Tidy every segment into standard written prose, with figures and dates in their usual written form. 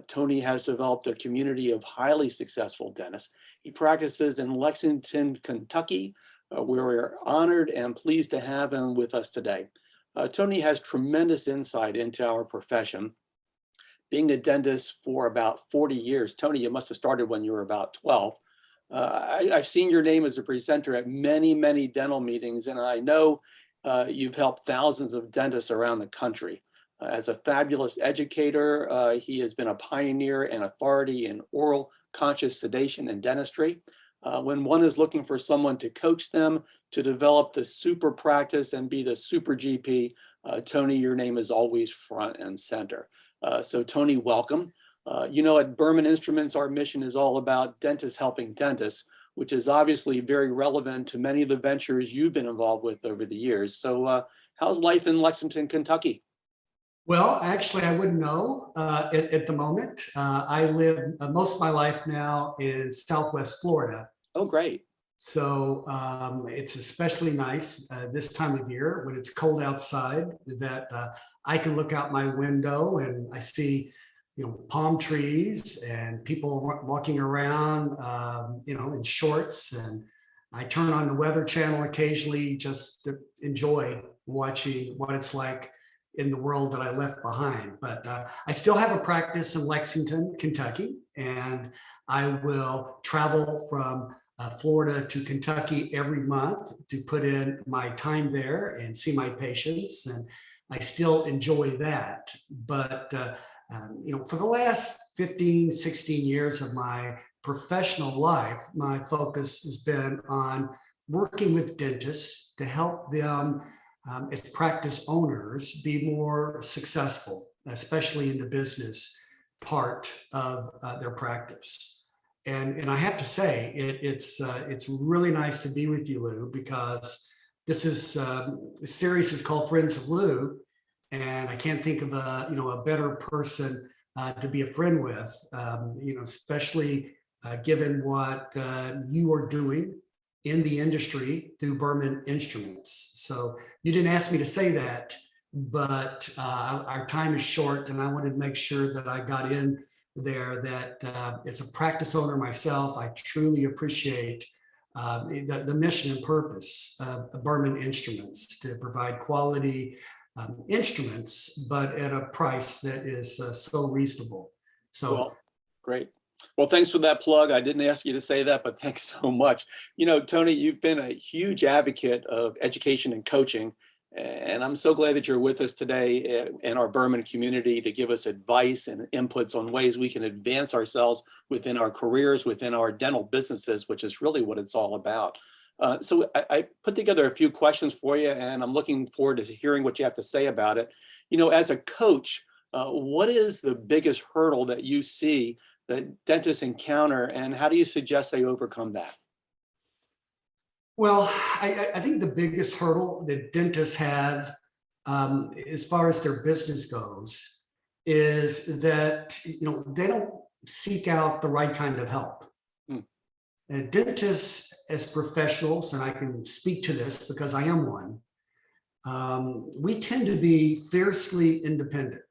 Tony has developed a community of highly successful dentists. He practices in Lexington, Kentucky, where we're honored and pleased to have him with us today. Tony has tremendous insight into our profession. Being a dentist for about 40 years, Tony, you must have started when you were about 12. I've seen your name as a presenter at many, many dental meetings, and I know you've helped thousands of dentists around the country. As a fabulous educator, he has been a pioneer and authority in oral conscious sedation and dentistry. When one is looking for someone to coach them to develop the super practice and be the super GP, Tony, your name is always front and center. So Tony, welcome. At Berman Instruments, our mission is all about dentists helping dentists, which is obviously very relevant to many of the ventures you've been involved with over the years. So how's life in Lexington, Kentucky? Well, actually, I wouldn't know at the moment. I live most of my life now in Southwest Florida. Oh, great. So it's especially nice this time of year when it's cold outside that I can look out my window and I see, palm trees and people walking around, in shorts. And I turn on the Weather Channel occasionally just to enjoy watching what it's like in the world that I left behind. But I still have a practice in Lexington, Kentucky, and I will travel from Florida to Kentucky every month to put in my time there and see my patients. And I still enjoy that. But, for the last 15, 16 years of my professional life, my focus has been on working with dentists to help them as practice owners be more successful, especially in the business part of their practice. And I have to say, it's really nice to be with you, Lou, because this series is called Friends of Lou, and I can't think of a better person to be a friend with, especially given what you are doing in the industry through Berman Instruments. So you didn't ask me to say that, but our time is short, and I wanted to make sure that I got in there that as a practice owner myself, I truly appreciate the mission and purpose of Berman Instruments to provide quality instruments, but at a price that is so reasonable. So, well, great. Well, thanks for that plug. I didn't ask you to say that, but thanks so much. Tony, you've been a huge advocate of education and coaching, and I'm so glad that you're with us today in our Berman community to give us advice and inputs on ways we can advance ourselves within our careers, within our dental businesses, which is really what it's all about. So I put together a few questions for you, and I'm looking forward to hearing what you have to say about it. As a coach, what is the biggest hurdle that you see that dentists encounter, and how do you suggest they overcome that? Well, I think the biggest hurdle that dentists have as far as their business goes is that, they don't seek out the right kind of help. And dentists as professionals, and I can speak to this because I am one, we tend to be fiercely independent.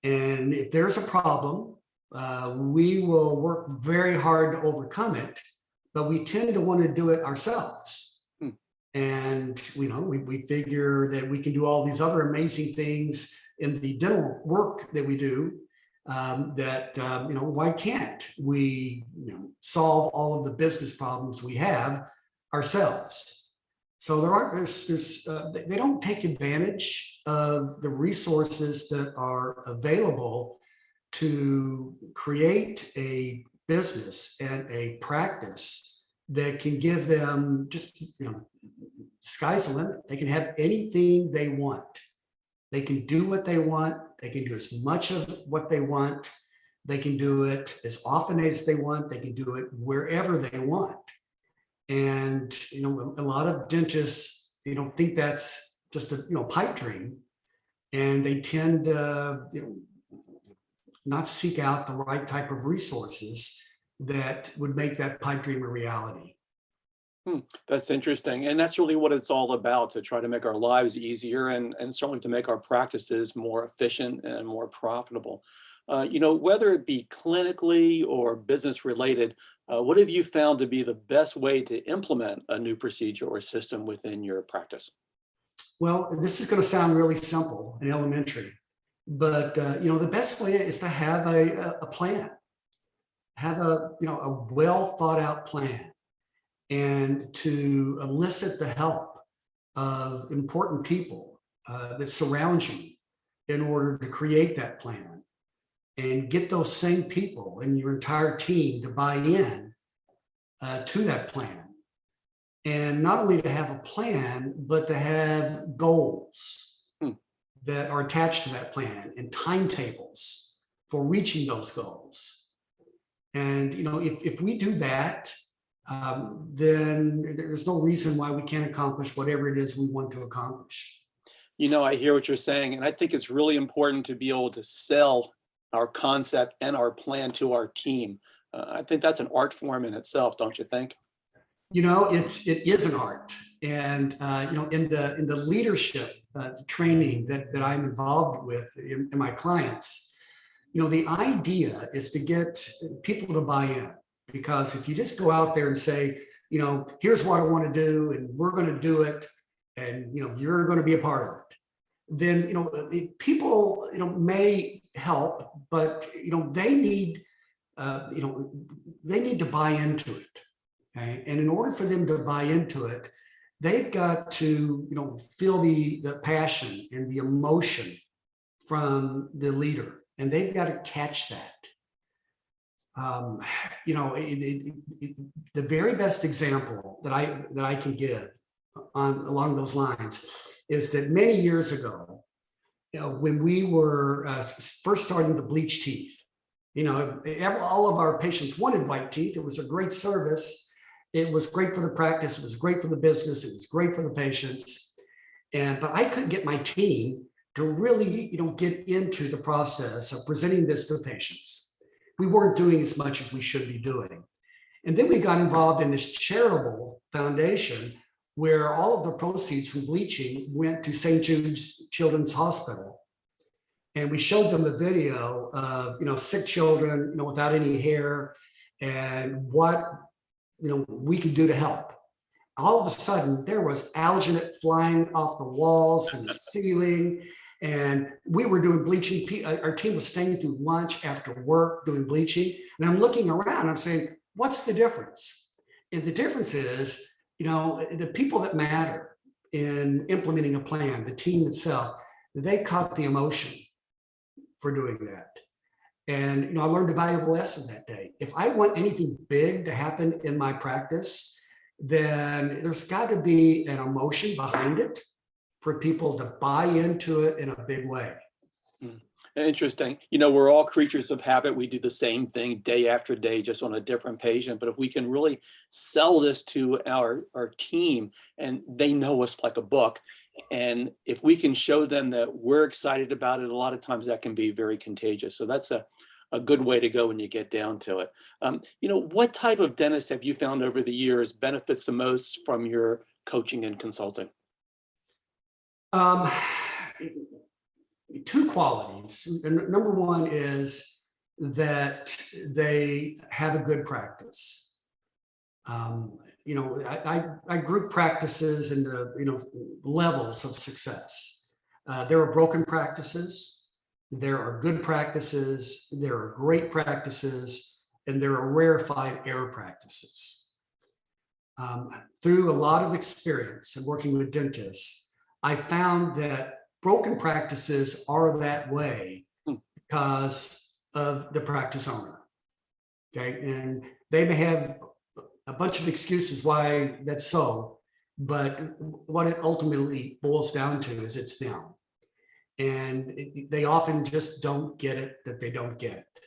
And if there's a problem, we will work very hard to overcome it, but we tend to want to do it ourselves. And we figure that we can do all these other amazing things in the dental work that we do. Why can't we solve all of the business problems we have ourselves? So they don't take advantage of the resources that are available to create a business and a practice that can give them just, sky's the limit. They can have anything they want. They can do what they want. They can do as much of what they want. They can do it as often as they want. They can do it wherever they want. And, a lot of dentists, think that's just a, pipe dream. And they tend to, not seek out the right type of resources that would make that pipe dream a reality. That's interesting. And that's really what it's all about, to try to make our lives easier and certainly to make our practices more efficient and more profitable. Whether it be clinically or business related, what have you found to be the best way to implement a new procedure or system within your practice? Well, this is going to sound really simple and elementary, but the best way is to have a plan, have a well thought out plan, and to elicit the help of important people that surround you in order to create that plan, and get those same people and your entire team to buy in to that plan. And not only to have a plan, but to have goals Hmm. that are attached to that plan and timetables for reaching those goals. And if we do that, then there's no reason why we can't accomplish whatever it is we want to accomplish. I hear what you're saying, and I think it's really important to be able to sell our concept and our plan to our team. I think that's an art form in itself, don't you think? It is an art, and in the leadership training that I'm involved with in my clients, the idea is to get people to buy in. Because if you just go out there and say, here's what I want to do, and we're going to do it, and you're going to be a part of it, then people may help, but they need they need to buy into it. Okay? And in order for them to buy into it, they've got to feel the passion and the emotion from the leader, and they've got to catch that. The very best example that I can give along those lines is that many years ago, when we were first starting to bleach teeth, all of our patients wanted white teeth. It was a great service. It was great for the practice. It was great for the business. It was great for the patients. But I couldn't get my team to really, get into the process of presenting this to the patients. We weren't doing as much as we should be doing. And then we got involved in this charitable foundation where all of the proceeds from bleaching went to St. Jude's Children's Hospital. And we showed them a video of, sick children, without any hair, and what, we could do to help. All of a sudden, there was alginate flying off the walls and the ceiling. And we were doing bleaching. Our team was staying through lunch after work doing bleaching. And I'm looking around, I'm saying, what's the difference? And the difference is, the people that matter in implementing a plan, the team itself, they caught the emotion for doing that. And, I learned a valuable lesson that day. If I want anything big to happen in my practice, then there's got to be an emotion behind it for people to buy into it in a big way. Interesting. We're all creatures of habit. We do the same thing day after day, just on a different patient. But if we can really sell this to our team, and they know us like a book, and if we can show them that we're excited about it, a lot of times that can be very contagious. So that's a good way to go when you get down to it. What type of dentist have you found over the years benefits the most from your coaching and consulting? Two qualities. Number one is that they have a good practice. I group practices into levels of success. There are broken practices, there are good practices, there are great practices, and there are rarefied air practices. Through a lot of experience and working with dentists, I found that broken practices are that way because of the practice owner. Okay, and they may have a bunch of excuses why that's so, but what it ultimately boils down to is it's them. And they often just don't get it that they don't get it.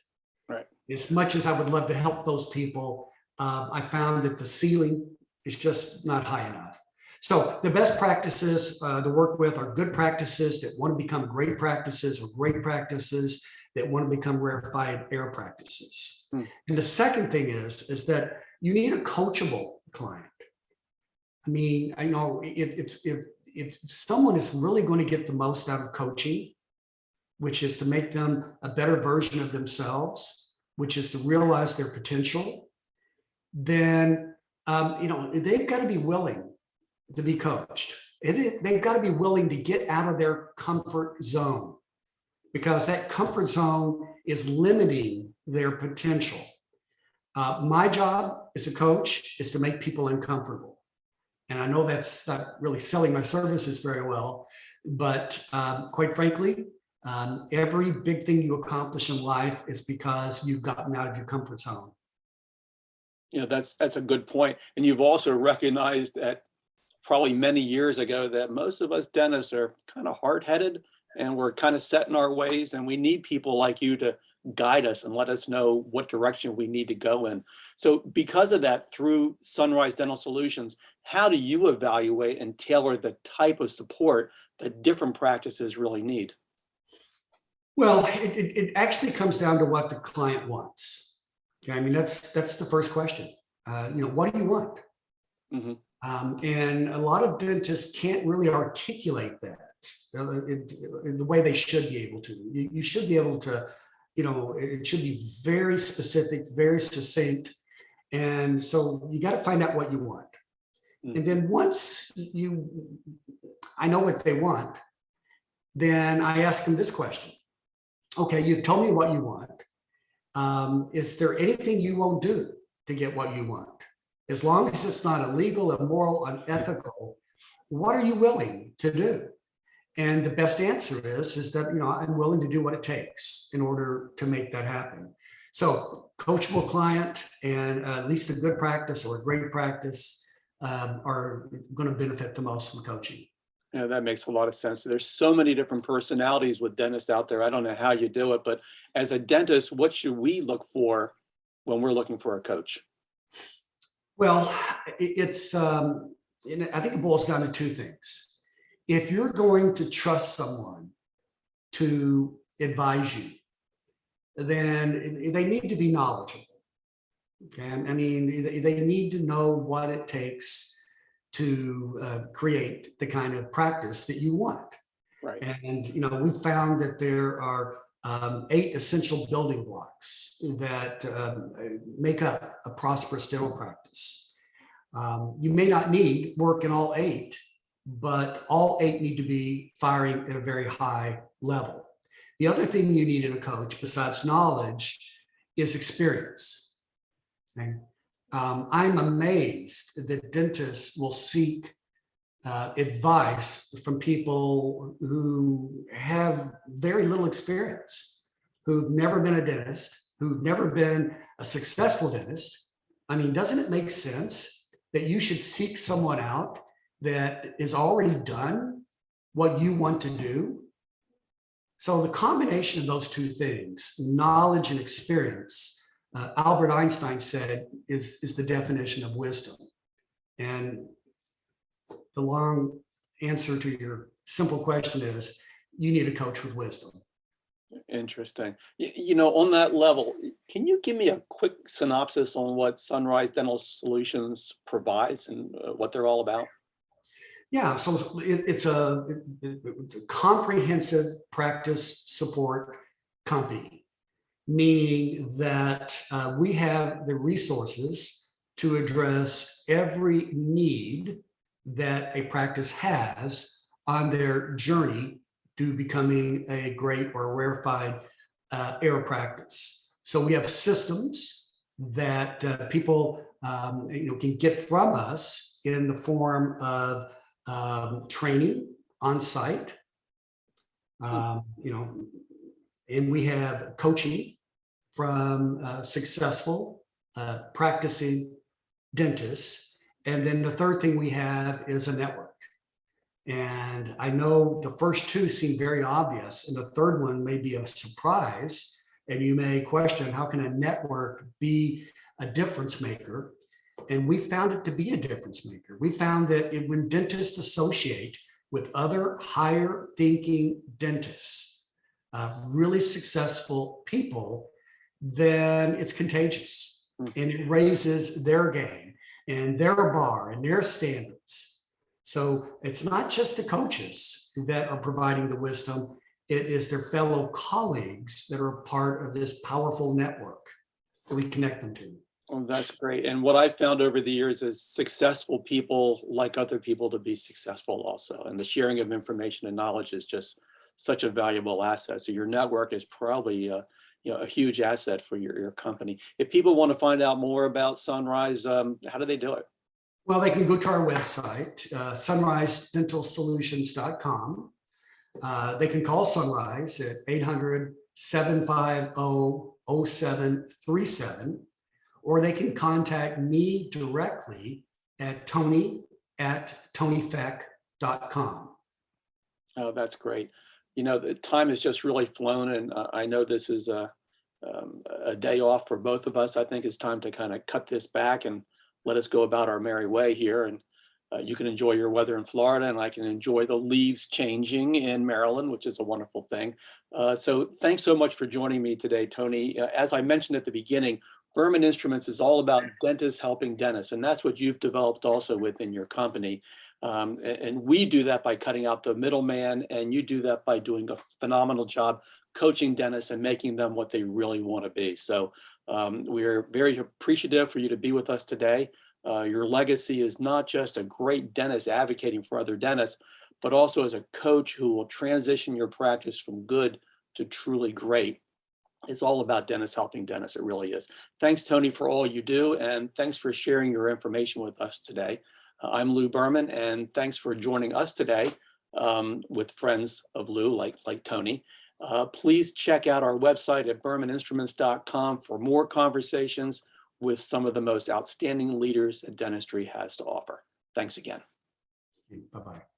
Right. As much as I would love to help those people, I found that the ceiling is just not high enough. So the best practices to work with are good practices that want to become great practices, or great practices that want to become rarefied air practices. And the second thing is that you need a coachable client. I mean, I know if someone is really going to get the most out of coaching, which is to make them a better version of themselves, which is to realize their potential, then they've got to be willing to be coached. They've got to be willing to get out of their comfort zone, because that comfort zone is limiting their potential. My job as a coach is to make people uncomfortable. And I know that's not really selling my services very well, but quite frankly, every big thing you accomplish in life is because you've gotten out of your comfort zone. That's a good point. And you've also recognized that probably many years ago that most of us dentists are kind of hard-headed and we're kind of set in our ways, and we need people like you to guide us and let us know what direction we need to go in. So because of that, through Sunrise Dental Solutions, how do you evaluate and tailor the type of support that different practices really need? Well, it actually comes down to what the client wants. Okay, I mean, that's the first question. What do you want? Mhm. And a lot of dentists can't really articulate that in the way they should be able to. You should be able to, it should be very specific, very succinct. And so you got to find out what you want. And then once I know what they want, then I ask them this question. Okay, you've told me what you want. Is there anything you won't do to get what you want? As long as it's not illegal, immoral, unethical, what are you willing to do? And the best answer is that, I'm willing to do what it takes in order to make that happen. So coachable client and at least a good practice or a great practice are going to benefit the most from coaching. Yeah, that makes a lot of sense. There's so many different personalities with dentists out there. I don't know how you do it, but as a dentist, what should we look for when we're looking for a coach? Well, I think it boils down to two things. If you're going to trust someone to advise you, then they need to be knowledgeable. Okay, I mean, they need to know what it takes to create the kind of practice that you want. Right. And we found that there are 8 essential building blocks that make up a prosperous dental practice. You may not need work in all 8, but all 8 need to be firing at a very high level. The other thing you need in a coach, besides knowledge, is experience. Okay? I'm amazed that dentists will seek advice from people who have very little experience, who've never been a dentist, who've never been a successful dentist. I mean, doesn't it make sense that you should seek someone out that is already done what you want to do? So the combination of those two things, knowledge and experience, Albert Einstein said is the definition of wisdom. And the long answer to your simple question is you need a coach with wisdom. Interesting. On that level, can you give me a quick synopsis on what Sunrise Dental Solutions provides and what they're all about? Yeah, so it's a comprehensive practice support company, meaning that we have the resources to address every need that a practice has on their journey to becoming a great or rarefied air practice. So we have systems that people can get from us in the form of training on site, and we have coaching from successful practicing dentists. And then the third thing we have is a network. And I know the first two seem very obvious, and the third one may be a surprise. And you may question, how can a network be a difference maker? And we found it to be a difference maker. We found that when dentists associate with other higher thinking dentists, really successful people, then it's contagious and it raises their game and their bar and their standards. So it's not just the coaches that are providing the wisdom, It is their fellow colleagues that are a part of this powerful network that we connect them to. Well, that's great. And what I've found over the years is successful people like other people to be successful also. And the sharing of information and knowledge is just such a valuable asset. So your network is probably a huge asset for your company. If people want to find out more about Sunrise, how do they do it? Well, they can go to our website, sunrisedentalsolutions.com. They can call Sunrise at 800-750-0737, or they can contact me directly at tony@tonyfeck.com. Oh, that's great. The time has just really flown, and I know this is a day off for both of us. I think it's time to kind of cut this back and let us go about our merry way here. And you can enjoy your weather in Florida, and I can enjoy the leaves changing in Maryland, which is a wonderful thing. So thanks so much for joining me today, Tony. As I mentioned at the beginning, Berman Instruments is all about dentists helping dentists, and that's what you've developed also within your company. And we do that by cutting out the middleman, and you do that by doing a phenomenal job coaching dentists and making them what they really want to be. So we're very appreciative for you to be with us today. Your legacy is not just a great dentist advocating for other dentists, but also as a coach who will transition your practice from good to truly great. It's all about dentists helping dentists. It really is. Thanks, Tony, for all you do. And thanks for sharing your information with us today. I'm Lou Berman, and thanks for joining us today with friends of Lou, like Tony. Please check out our website at bermaninstruments.com for more conversations with some of the most outstanding leaders that dentistry has to offer. Thanks again. Bye-bye.